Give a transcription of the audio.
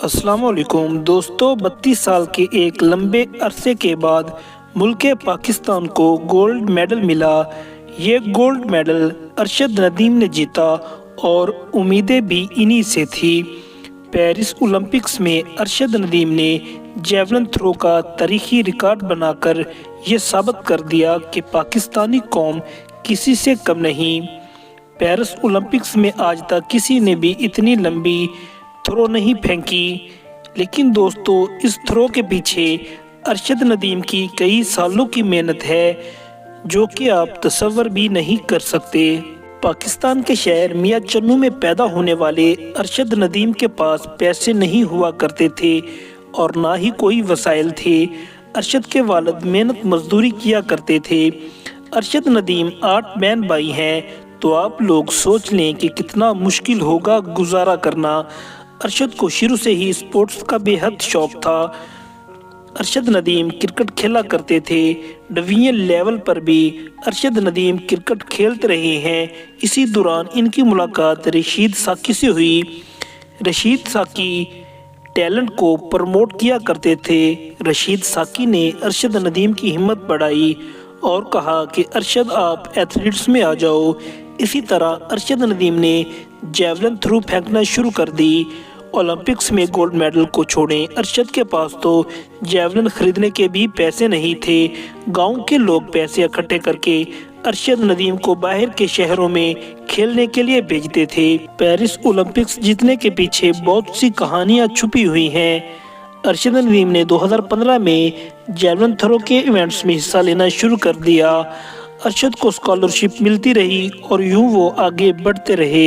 السلام علیکم دوستو، 32 سال کے ایک لمبے عرصے کے بعد ملک پاکستان کو گولڈ میڈل ملا۔ یہ گولڈ میڈل ارشد ندیم نے جیتا اور امیدیں بھی انہی سے تھی۔ پیرس اولمپکس میں ارشد ندیم نے جیولن تھرو کا تاریخی ریکارڈ بنا کر یہ ثابت کر دیا کہ پاکستانی قوم کسی سے کم نہیں۔ پیرس اولمپکس میں آج تک کسی نے بھی اتنی لمبی تھرو نہیں پھینکی، لیکن دوستو اس تھرو کے پیچھے ارشد ندیم کی کئی سالوں کی محنت ہے جو کہ آپ تصور بھی نہیں کر سکتے۔ پاکستان کے شہر میاں چنو میں پیدا ہونے والے ارشد ندیم کے پاس پیسے نہیں ہوا کرتے تھے اور نہ ہی کوئی وسائل تھے۔ ارشد کے والد محنت مزدوری کیا کرتے تھے۔ ارشد ندیم 8 بہن بھائی ہیں، تو آپ لوگ سوچ لیں کہ کتنا مشکل ہوگا گزارا کرنا۔ ارشد کو شروع سے ہی اسپورٹس کا بے حد شوق تھا۔ ارشد ندیم کرکٹ کھیلا کرتے تھے۔ ڈویژن لیول پر بھی ارشد ندیم کرکٹ کھیلتے رہے ہیں۔ اسی دوران ان کی ملاقات رشید ساکی سے ہوئی۔ رشید ساکی ٹیلنٹ کو پروموٹ کیا کرتے تھے۔ رشید ساکی نے ارشد ندیم کی ہمت بڑھائی اور کہا کہ ارشد آپ ایتھلیٹس میں آ جاؤ۔ اسی طرح ارشد ندیم نے جیولن تھرو پھینکنا شروع کر دی۔ اولمپکس میں گولڈ میڈل کو چھوڑیں، ارشد کے پاس تو جیولن خریدنے کے بھی پیسے نہیں تھے۔ گاؤں کے لوگ پیسے اکٹھے کر کے ارشد ندیم کو باہر کے شہروں میں کھیلنے کے لیے بھیجتے تھے۔ پیرس اولمپکس جیتنے کے پیچھے بہت سی کہانیاں چھپی ہوئی ہیں۔ ارشد ندیم نے 2015 میں جیولن تھرو کے ایونٹس میں حصہ لینا شروع کر دیا۔ ارشد کو اسکالرشپ ملتی رہی اور یوں وہ آگے بڑھتے رہے۔